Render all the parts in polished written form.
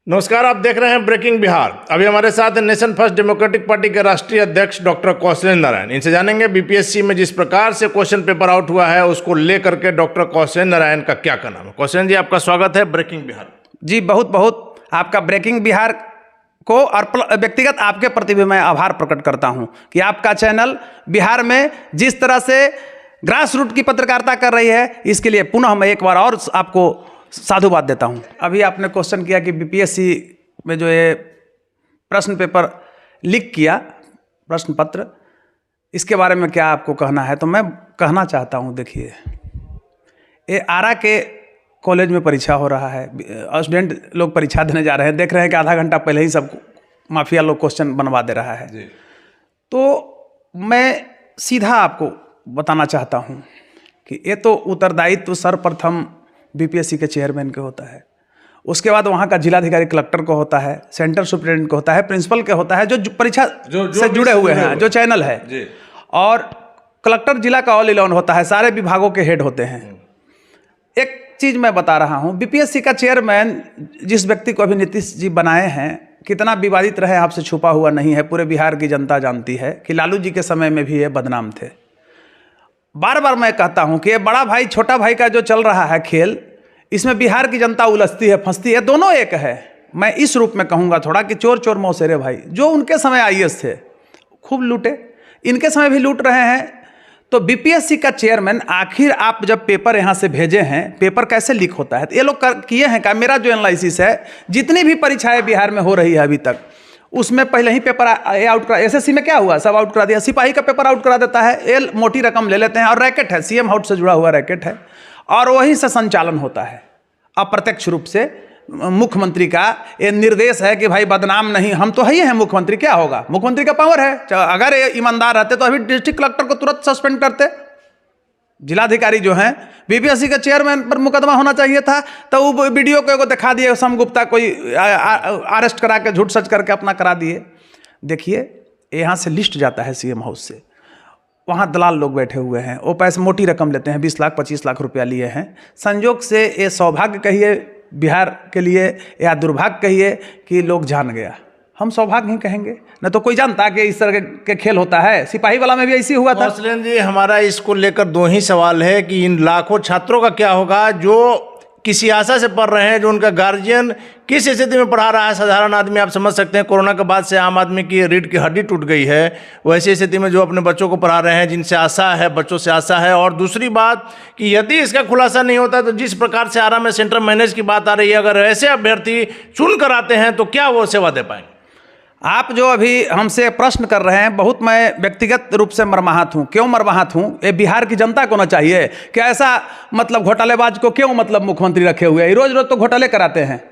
नमस्कार, आप देख रहे हैं ब्रेकिंग बिहार। अभी हमारे साथ नेशन फर्स्ट डेमोक्रेटिक पार्टी के राष्ट्रीय अध्यक्ष डॉक्टर कौशलेंद्र नारायण। इनसे जानेंगे बीपीएससी में जिस प्रकार से क्वेश्चन पेपर आउट हुआ है उसको लेकर के डॉक्टर कौशलेंद्र नारायण का क्या कहना है। कौशलेंद्र जी, आपका स्वागत है ब्रेकिंग बिहार। जी, बहुत बहुत आपका ब्रेकिंग बिहार को और व्यक्तिगत आपके प्रति भी मैं आभार प्रकट करता हूं कि आपका चैनल बिहार में जिस तरह से ग्रास रूट की पत्रकारिता कर रही है, इसके लिए पुनः मैं एक बार और आपको साधुवाद देता हूं। अभी आपने क्वेश्चन किया कि बीपीएससी में जो ये प्रश्न पेपर लीक किया, प्रश्न पत्र, इसके बारे में क्या आपको कहना है। तो मैं कहना चाहता हूं, देखिए, ये आरा के कॉलेज में परीक्षा हो रहा है, स्टूडेंट लोग परीक्षा देने जा रहे हैं, देख रहे हैं कि आधा घंटा पहले ही सब माफिया लोग क्वेश्चन बनवा दे रहा है। तो मैं सीधा आपको बताना चाहता हूं कि ये तो उत्तरदायित्व सर्वप्रथम बीपीएससी के चेयरमैन के होता है, उसके बाद वहाँ का जिलाधिकारी कलेक्टर को होता है, सेंटर सुप्रिटेंडेंट को होता है, प्रिंसिपल के होता है, जो परीक्षा से जुड़े हुए हैं, जो चैनल है, और कलेक्टर जिला का ऑल इलेवन होता है, सारे विभागों के हेड होते हैं। एक चीज़ मैं बता रहा हूँ, बीपीएससी का चेयरमैन जिस व्यक्ति को अभी नीतीश जी बनाए हैं, कितना विवादित रहे आपसे छुपा हुआ नहीं है। पूरे बिहार की जनता जानती है कि लालू जी के समय में भी ये बदनाम थे। बार बार मैं कहता हूं कि ये बड़ा भाई छोटा भाई का जो चल रहा है खेल, इसमें बिहार की जनता उलझती है, फंसती है, दोनों एक है। मैं इस रूप में कहूंगा थोड़ा कि चोर चोर मौसेरे भाई, जो उनके समय आईएएस थे खूब लूटे, इनके समय भी लूट रहे हैं। तो बीपीएससी का चेयरमैन, आखिर आप जब पेपर यहाँ से भेजे हैं, पेपर कैसे लीक होता है, तो ये लोग किए हैं का। मेरा जो एनालिसिस है, जितनी भी परीक्षाएं बिहार में हो रही है अभी तक, उसमें पहले ही पेपर आउट करा। एसएससी में क्या हुआ, सब आउट करा दिया। सिपाही का पेपर आउट करा देता है, ये मोटी रकम ले लेते हैं, और रैकेट है, सीएम हाउस से जुड़ा हुआ रैकेट है, और वहीं से संचालन होता है अप्रत्यक्ष रूप से। मुख्यमंत्री का ये निर्देश है कि भाई बदनाम नहीं, हम तो ही हैं मुख्यमंत्री, क्या होगा, मुख्यमंत्री का पावर है। अगर ये ईमानदार रहते तो अभी डिस्ट्रिक्ट कलेक्टर को तुरंत सस्पेंड करते। जिलाधिकारी जो हैं, बीपीएससी के चेयरमैन पर मुकदमा होना चाहिए था, तो वो वीडियो को दिखा दिए, सम गुप्ता कोई अरेस्ट करा के झूठ सच करके अपना करा दिए। देखिए, यहाँ से लिस्ट जाता है सीएम हाउस से, वहाँ दलाल लोग बैठे हुए हैं, वो पैसे मोटी रकम लेते हैं, 20 लाख 25 लाख रुपया लिए हैं। संयोग से ये सौभाग्य कहिए बिहार के लिए, या दुर्भाग्य कहिए कि लोग जान गया। हम सौभाग्य ही कहेंगे, न तो कोई जानता कि इस तरह के खेल होता है। सिपाही वाला में भी ऐसी हुआ था। कौशलेंद्र जी, हमारा इसको लेकर दो ही सवाल है कि इन लाखों छात्रों का क्या होगा जो किसी आशा से पढ़ रहे हैं, जो उनका गार्जियन किस स्थिति में पढ़ा रहा है। साधारण आदमी, आप समझ सकते हैं, कोरोना के बाद से आम आदमी की रीढ़ की हड्डी टूट गई है, वैसी स्थिति में जो अपने बच्चों को पढ़ा रहे हैं, जिनसे आशा है, बच्चों से आशा है। और दूसरी बात कि यदि इसका खुलासा नहीं होता तो जिस प्रकार से आरा में सेंटर मैनेज की बात आ रही है, अगर ऐसे अभ्यर्थी चुन कर आते हैं तो क्या वो सेवा दे पाएंगे। आप जो अभी हमसे प्रश्न कर रहे हैं, बहुत मैं व्यक्तिगत रूप से मर्माहत हूँ। क्यों मर्माहत हूँ, ये बिहार की जनता को ना चाहिए कि ऐसा मतलब घोटालेबाज को क्यों मतलब मुख्यमंत्री रखे हुए हैं। रोज रोज तो घोटाले कराते हैं,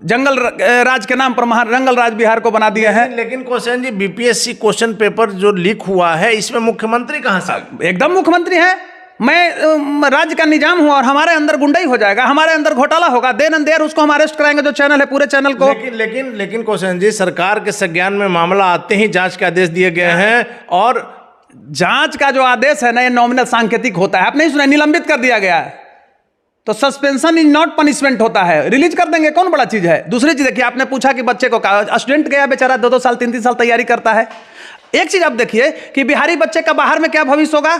जंगल राज के नाम पर जंगल राज बिहार को बना दिए हैं। लेकिन कौशलेंद्र जी, बीपीएससी क्वेश्चन पेपर जो लीक हुआ है, इसमें मुख्यमंत्री कहाँ से? एकदम मुख्यमंत्री है। मैं राज्य का निजाम हूं और हमारे अंदर गुंडाई हो जाएगा, हमारे अंदर घोटाला होगा, देर एंड देर उसको हम अरेस्ट कराएंगे, जो चैनल है पूरे चैनल को। लेकिन कौशलेंद्र जी, सरकार के संज्ञान में मामला आते ही जांच के आदेश दिए गए हैं, और जांच का जो आदेश है ना, ये नॉमिनल सांकेतिक होता है। आप नहीं सुना, निलंबित कर दिया गया है, तो सस्पेंशन इज नॉट पनिशमेंट होता है, रिलीज कर देंगे, कौन बड़ा चीज है। दूसरी चीज देखिए, आपने पूछा कि बच्चे को कहा, स्टूडेंट गया बेचारा 2-2 साल 3-3 साल तैयारी करता है। एक चीज आप देखिए कि बिहारी बच्चे का बाहर में क्या भविष्य होगा।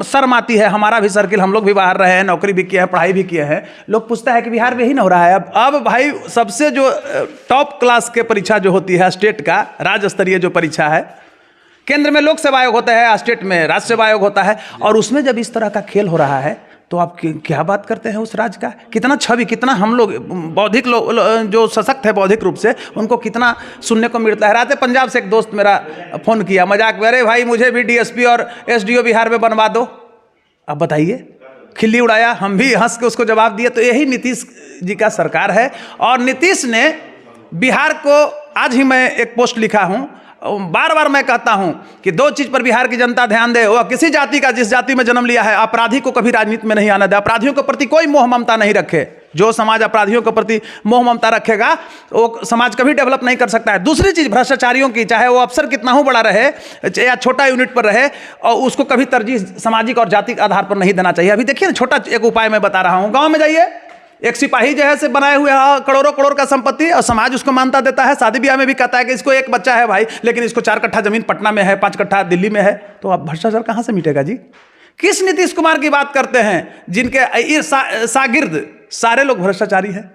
शर्म आती है, हमारा भी सर्किल, हम लोग भी बाहर रहे हैं, नौकरी भी किए हैं, पढ़ाई भी किए हैं। लोग पूछता है कि बिहार में ही ना हो रहा है। अब भाई सबसे जो टॉप क्लास के परीक्षा जो होती है, स्टेट का राज्य स्तरीय जो परीक्षा है, केंद्र में लोक सेवा आयोग होता है, स्टेट में राज्य सेवा आयोग होता है, और उसमें जब इस तरह का खेल हो रहा है तो आप क्या बात करते हैं उस राज्य का। कितना छवि, कितना हम लोग बौद्धिक लोग जो सशक्त है बौद्धिक रूप से, उनको कितना सुनने को मिलता है। रात पंजाब से एक दोस्त मेरा फ़ोन किया मजाक में, अरे भाई मुझे भी डीएसपी और एसडीओ बिहार में बनवा दो। अब बताइए, खिल्ली उड़ाया, हम भी हंस के उसको जवाब दिए। तो यही नीतीश जी का सरकार है, और नीतीश ने बिहार को, आज ही मैं एक पोस्ट लिखा हूँ, बार बार मैं कहता हूं कि दो चीज पर बिहार की जनता ध्यान दे, वह किसी जाति का जिस जाति में जन्म लिया है, अपराधी को कभी राजनीति में नहीं आने दे, अपराधियों के प्रति कोई मोह ममता नहीं रखे। जो समाज अपराधियों के प्रति मोह ममता रखेगा वो समाज कभी डेवलप नहीं कर सकता है। दूसरी चीज भ्रष्टाचारियों की, चाहे वो अफसर कितना हो बड़ा रहे या छोटा यूनिट पर रहे, और उसको कभी तरजीह सामाजिक और जाति के आधार पर नहीं देना चाहिए। अभी देखिए ना, छोटा एक उपाय मैं बता रहा हूँ। गाँव में जाइए, एक सिपाही जो है से बनाए हुए करोड़ों करोड़ का संपत्ति, और समाज उसको मानता देता है। शादी ब्याह में भी कहता है कि इसको एक बच्चा है भाई, लेकिन इसको 4 कट्ठा जमीन पटना में है, 5 कट्ठा दिल्ली में है। तो अब भ्रष्टाचार कहां से मिटेगा जी? किस नीतीश कुमार की बात करते हैं जिनके ये शागिर्द सारे लोग भ्रष्टाचारी हैं?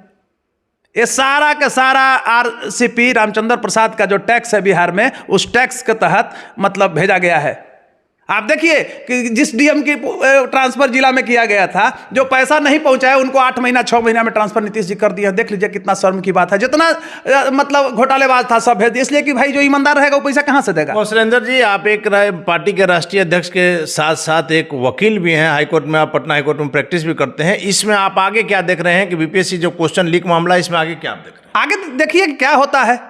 ये सारा का सारा आरसीपी रामचंद्र प्रसाद का जो टैक्स है बिहार में, उस टैक्स के तहत मतलब भेजा गया है। आप देखिए कि जिस डीएम की ट्रांसफर जिला में किया गया था, जो पैसा नहीं पहुंचाया उनको 8 महीना 6 महीना में ट्रांसफर नीतीश जी कर दिया। देख लीजिए कितना शर्म की बात है। जितना मतलब घोटालेबाज था सब भेज दिया, इसलिए कि भाई जो ईमानदार रहेगा वो पैसा कहां से देगा। और सुरेंद्र जी, आप एक पार्टी के राष्ट्रीय अध्यक्ष के साथ साथ एक वकील भी हैं, हाईकोर्ट में, आप पटना हाईकोर्ट में प्रैक्टिस भी करते हैं। इसमें आप आगे क्या देख रहे हैं कि बीपीएससी जो क्वेश्चन लीक मामला, इसमें आगे क्या आप देख रहे हैं? आगे देखिए क्या होता है।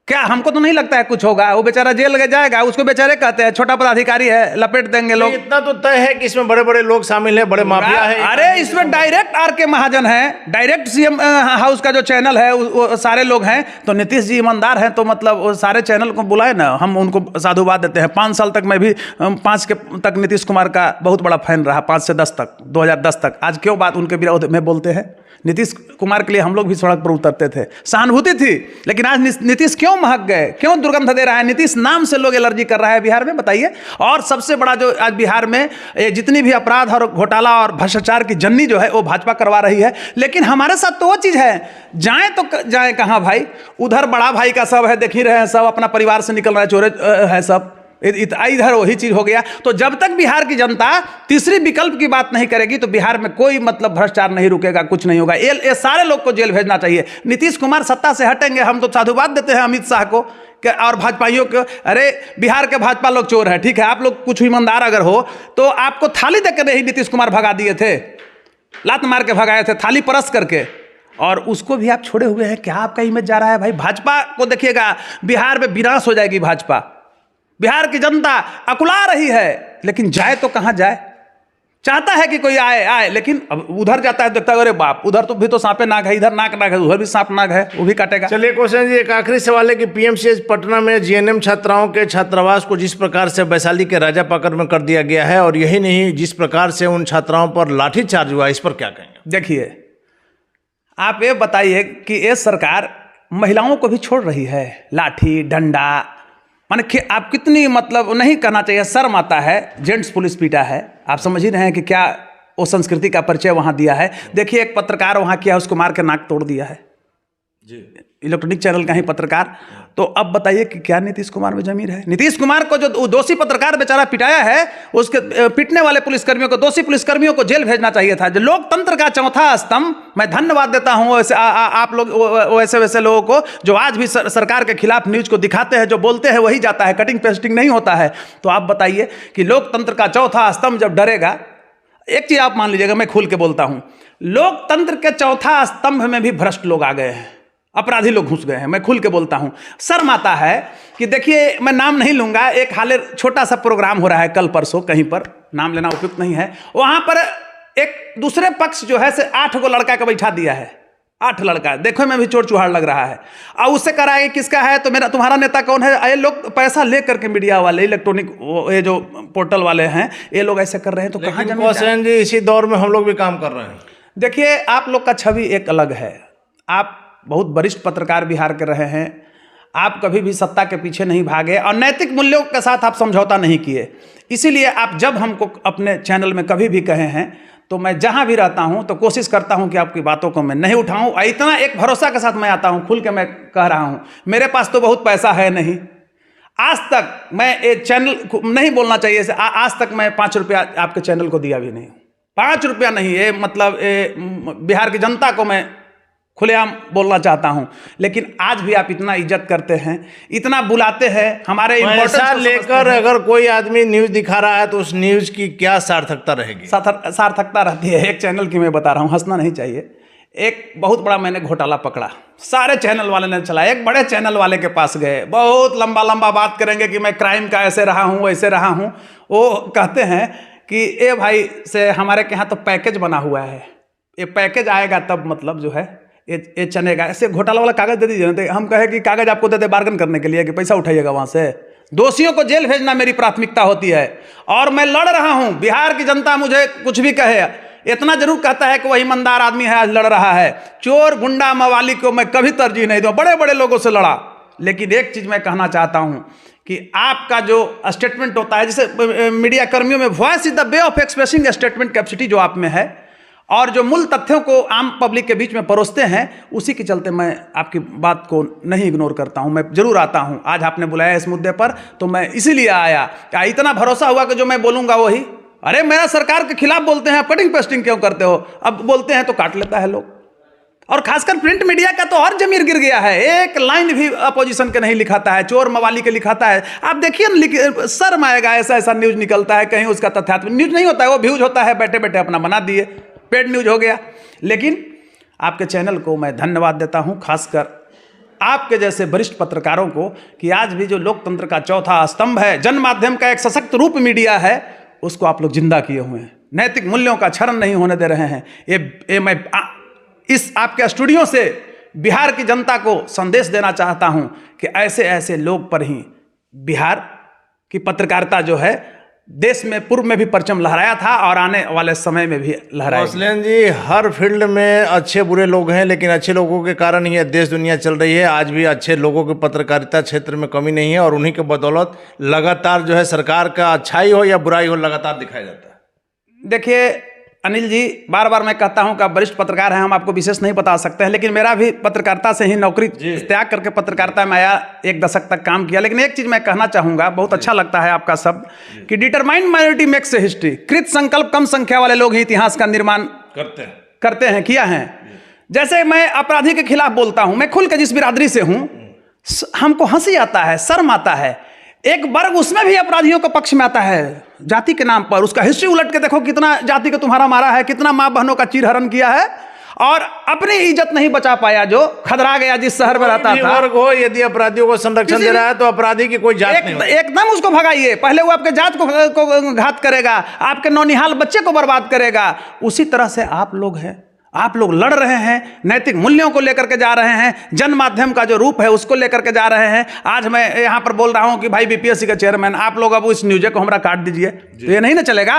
क्या हमको तो नहीं लगता है कुछ होगा। वो बेचारा जेल में जाएगा, उसको बेचारे कहते हैं छोटा पदाधिकारी है, लपेट देंगे लोग। इतना तो तय है कि इसमें बड़े बड़े लोग शामिल हैं, बड़े माफिया है। अरे इसमें डायरेक्ट आर.के. महाजन है, डायरेक्ट सीएम हाउस का जो चैनल है वो सारे लोग हैं। तो नीतीश जी ईमानदार हैं तो मतलब वो सारे चैनल को बुलाए ना, हम उनको साधुवाद देते हैं। 5 साल तक मैं भी 5 के तक नीतीश कुमार का बहुत बड़ा फैन रहा, 5 से 10 तक, 2010 तक। आज क्यों बात उनके विरोध में बोलते हैं? नीतीश कुमार के लिए हम लोग भी सड़क पर उतरते थे, सहानुभूति थी। लेकिन आज नीतीश क्यों महक गए, क्यों दुर्गंध दे रहा है? नीतीश नाम से लोग एलर्जी कर रहा है बिहार में, बताइए। और सबसे बड़ा जो आज बिहार में जितनी भी अपराध और घोटाला और भ्रष्टाचार की जन्नी जो है वो भाजपा करवा रही है। लेकिन हमारे साथ तो वो चीज़ है, जाए तो जाए कहाँ भाई? उधर बड़ा भाई का सब है, देख ही रहे हैं, सब अपना परिवार से निकल रहा है, चोरे है सब। इधर वही चीज हो गया। तो जब तक बिहार की जनता तीसरी विकल्प की बात नहीं करेगी तो बिहार में कोई मतलब भ्रष्टाचार नहीं रुकेगा, कुछ नहीं होगा। ये सारे लोग को जेल भेजना चाहिए। नीतीश कुमार सत्ता से हटेंगे, हम तो साधुवाद देते हैं अमित शाह को और भाजपाइयों को। अरे बिहार के भाजपा लोग चोर है, ठीक है, आप लोग कुछ ईमानदार अगर हो तो आपको थाली देकर नहीं नीतीश कुमार भगा दिए थे, लात मार के भगाए थे, थाली परस करके, और उसको भी आप छोड़े हुए हैं। क्या आपका इमेज जा रहा है भाई? भाजपा को देखिएगा, बिहार में विनाश हो जाएगी भाजपा। बिहार की जनता अकुला रही है, लेकिन जाए तो कहां जाए? चाहता है कि कोई आए, लेकिन अब उधर जाता है, देखता है अरे बाप, उधर तो भी तो सांपे नाक है, इधर नाक नाक है, उधर भी सांप नाक है, वो भी काटेगा। चलिए क्वेश्चन जी, एक आखिरी सवाल है कि पीएमसीएच पटना में जीएनएम छात्राओं के छात्रावास को जिस प्रकार से वैशाली के राजा पाकर में कर दिया गया है, और यही नहीं, जिस प्रकार से उन छात्राओं पर लाठीचार्ज हुआ, इस पर क्या कहेंगे? देखिए, आप ये बताइए कि ये सरकार महिलाओं को भी छोड़ रही है, लाठी डंडा, माने आप कितनी मतलब नहीं करना चाहिए, शर्म आता है। जेंट्स पुलिस पीटा है, आप समझ ही रहे हैं कि क्या वो संस्कृति का परिचय वहाँ दिया है। देखिए एक पत्रकार वहाँ किया, उसको मार के नाक तोड़ दिया है जी, इलेक्ट्रॉनिक चैनल का ही पत्रकार। तो अब बताइए कि क्या नीतीश कुमार में जमीर है? नीतीश कुमार को जो दोषी पत्रकार बेचारा पिटाया है, उसके पिटने वाले पुलिसकर्मियों को, दोषी पुलिसकर्मियों को जेल भेजना चाहिए था। जो लोकतंत्र का चौथा स्तंभ, मैं धन्यवाद देता हूं वैसे आप लोग वैसे वैसे लोगों को जो आज भी सरकार के खिलाफ न्यूज को दिखाते हैं, जो बोलते हैं वही जाता है, कटिंग पेस्टिंग नहीं होता है। तो आप बताइए कि लोकतंत्र का चौथा स्तंभ जब डरेगा, एक चीज आप मान लीजिएगा, मैं खुल के बोलता हूं, लोकतंत्र के चौथा स्तंभ में भी भ्रष्ट लोग आ गए हैं, अपराधी लोग घुस गए हैं। मैं खुल के बोलता हूं, शर्म आता है कि देखिए, मैं नाम नहीं लूंगा, एक हाल छोटा सा प्रोग्राम हो रहा है कल परसों कहीं पर, नाम लेना उपयुक्त नहीं है, वहां पर एक दूसरे पक्ष जो है से 8 गो लड़का का बैठा दिया है, 8 लड़का, देखो में भी चोर चुहाड़ लग रहा है, और उससे करा है किसका है, तो मेरा तुम्हारा नेता कौन है? ये लोग पैसा ले करके मीडिया वाले, इलेक्ट्रॉनिक ये जो पोर्टल वाले हैं, ये लोग ऐसे कर रहे हैं। तो कहाँ जमीन जी, इसी दौर में हम लोग भी काम कर रहे हैं। देखिए, आप लोग का छवि एक अलग है, आप बहुत वरिष्ठ पत्रकार बिहार के रहे हैं, आप कभी भी सत्ता के पीछे नहीं भागे और नैतिक मूल्यों के साथ आप समझौता नहीं किए। इसीलिए आप जब हमको अपने चैनल में कभी भी कहे हैं तो मैं जहां भी रहता हूं तो कोशिश करता हूं कि आपकी बातों को मैं नहीं उठाऊं, और इतना एक भरोसा के साथ मैं आता हूं, खुल के मैं कह रहा हूं, मेरे पास तो बहुत पैसा है नहीं, आज तक मैं ये चैनल नहीं बोलना चाहिए, आज तक मैं 5 रुपया आपके चैनल को दिया भी नहीं, 5 रुपया नहीं, ये मतलब बिहार की जनता को मैं खुलेआम बोलना चाहता हूं। लेकिन आज भी आप इतना इज्जत करते हैं, इतना बुलाते हैं, हमारे पैसा लेकर अगर कोई आदमी न्यूज दिखा रहा है तो उस न्यूज की क्या सार्थकता रहेगी? सार्थकता रहती है। एक चैनल की मैं बता रहा हूं, हंसना नहीं चाहिए। एक बहुत बड़ा मैंने घोटाला पकड़ा, सारे चैनल वाले ने चला, एक बड़े चैनल वाले के पास गए, बहुत लंबा लंबा बात करेंगे कि मैं क्राइम का ऐसे रहा हूँ वैसे रहा हूँ। वो कहते हैं कि ए भाई से हमारे के यहाँ तो पैकेज बना हुआ है, ये पैकेज आएगा तब मतलब जो है ये चलेगा। ऐसे घोटाला वाला कागज दे दीजिए ना, हम कहे कि कागज आपको दे दे बार्गन करने के लिए कि पैसा उठाइएगा वहाँ से। दोषियों को जेल भेजना मेरी प्राथमिकता होती है और मैं लड़ रहा हूँ। बिहार की जनता मुझे कुछ भी कहे, इतना जरूर कहता है कि वह ईमानदार आदमी है, आज लड़ रहा है। चोर गुंडा मवाली को मैं कभी तरजीह नहीं दूँ, बड़े बड़े लोगों से लड़ा। लेकिन एक चीज़ मैं कहना चाहता हूँ कि आपका जो स्टेटमेंट होता है, जैसे मीडिया कर्मियों में voice is the way of expressing statement capacity जो आप में है, और जो मूल तथ्यों को आम पब्लिक के बीच में परोसते हैं, उसी के चलते मैं आपकी बात को नहीं इग्नोर करता हूं। मैं जरूर आता हूं। आज आपने बुलाया इस मुद्दे पर तो मैं इसीलिए आया। क्या इतना भरोसा हुआ कि जो मैं बोलूंगा वही? अरे मेरा सरकार के खिलाफ बोलते हैं, कटिंग पेस्टिंग क्यों करते हो? अब बोलते हैं तो काट लेता है लोग। और खासकर प्रिंट मीडिया का तो और जमीर गिर गया है, एक लाइन भी अपोजिशन के नहीं लिखाता है, चोर मवाली के लिखाता है। आप देखिए ना, शर्म आएगा, ऐसा ऐसा न्यूज निकलता है, कहीं उसका तथ्यात्मक न्यूज नहीं होता है, वो व्यूज होता है, बैठे बैठे अपना बना दिए, पेड न्यूज हो गया। लेकिन आपके चैनल को मैं धन्यवाद देता हूं, खासकर आपके जैसे वरिष्ठ पत्रकारों को, कि आज भी जो लोकतंत्र का चौथा स्तंभ है, जन माध्यम का एक सशक्त रूप मीडिया है, उसको आप लोग जिंदा किए हुए हैं। नैतिक मूल्यों का क्षरण नहीं होने दे रहे हैं। ये मैं इस आपके स्टूडियो से बिहार की जनता को संदेश देना चाहता हूं कि ऐसे ऐसे लोग पर ही बिहार की पत्रकारिता जो है देश में पूर्व में भी परचम लहराया था और आने वाले समय में भी लहराएगा। कौशलेंद्र जी, हर फील्ड में अच्छे बुरे लोग हैं, लेकिन अच्छे लोगों के कारण ही देश दुनिया चल रही है। आज भी अच्छे लोगों की पत्रकारिता क्षेत्र में कमी नहीं है और उन्हीं के बदौलत लगातार जो है सरकार का अच्छाई हो या बुराई हो लगातार दिखाया जाता है। देखिए अनिल जी, बार बार मैं कहता हूं कि आप वरिष्ठ पत्रकार हैं, हम आपको विशेष नहीं बता सकते हैं, लेकिन मेरा भी पत्रकारिता से ही नौकरी त्याग करके पत्रकारिता में आया, 1 दशक तक काम किया। लेकिन एक चीज़ मैं कहना चाहूँगा, बहुत अच्छा लगता है आपका शब्द कि डिटरमाइंड माइनॉरिटी मेक्स हिस्ट्री। कृत संकल्प कम संख्या वाले लोग ही इतिहास का निर्माण करते हैं, किया है। जैसे मैं अपराधी के खिलाफ बोलता हूँ, मैं खुल के जिस बिरादरी से हूँ, हमको हंसी आता है, शर्म आता है। एक वर्ग उसमें भी अपराधियों के पक्ष में आता है जाति के नाम पर। उसका हिस्ट्री उलट के देखो, कितना जाति को तुम्हारा मारा है, कितना माँ बहनों का चीरहरण किया है, और अपनी इज्जत नहीं बचा पाया, जो खदरा गया जिस शहर में रहता था। वर्ग हो, यदि अपराधियों को संरक्षण दे रहा है तो अपराधी की कोई जात नहीं होती। एकदम उसको भगाइए। पहले वो आपके जात को घात करेगा, आपके नौनिहाल बच्चे को बर्बाद करेगा। उसी तरह से आप लोग हैं, आप लोग लड़ रहे हैं, नैतिक मूल्यों को लेकर के जा रहे हैं, जन माध्यम का जो रूप है उसको लेकर के जा रहे हैं। आज मैं यहाँ पर बोल रहा हूँ कि भाई बीपीएससी का चेयरमैन, आप लोग अब इस न्यूज़ को हमारा काट दीजिए, तो ये नहीं ना चलेगा।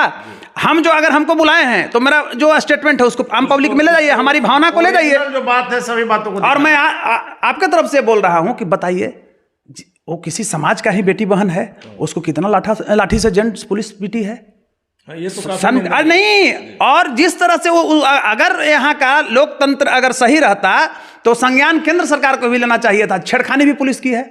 हम जो अगर हमको बुलाए हैं तो मेरा जो स्टेटमेंट है उसको आम पब्लिक में ले जाइए, हमारी भावना को ले जाइए, जो बात है सभी बातों को। और मैं आपके तरफ से बोल रहा हूँ कि बताइए, वो किसी समाज का ही बेटी बहन है, उसको कितना लाठी से जेंट्स पुलिस पीटी है, ये तो नहीं। और जिस तरह से वो, अगर यहाँ का लोकतंत्र अगर सही रहता तो संज्ञान केंद्र सरकार को भी लेना चाहिए था। छेड़खानी भी पुलिस की है,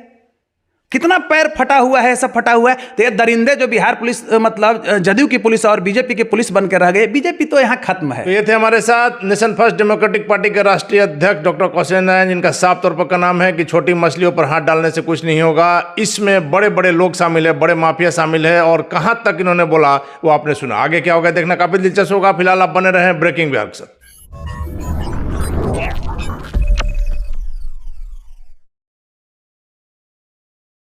कितना पैर फटा हुआ है, सब फटा हुआ है। तो ये दरिंदे जो बिहार पुलिस, मतलब जदयू की पुलिस और बीजेपी की पुलिस बन के रह गए, बीजेपी तो यहाँ खत्म है। तो ये थे हमारे साथ नेशन फर्स्ट डेमोक्रेटिक पार्टी के राष्ट्रीय अध्यक्ष डॉक्टर कौशलेंद्र नारायण, जिनका साफ तौर पर का नाम है कि छोटी मछलियों पर हाथ डालने से कुछ नहीं होगा। इसमें बड़े बड़े लोग शामिल है, बड़े माफिया शामिल है, और कहाँ तक इन्होंने बोला वो आपने सुना। आगे क्या होगा देखना काफी दिलचस्प होगा। फिलहाल आप बने रहे ब्रेकिंग बिहार के साथ।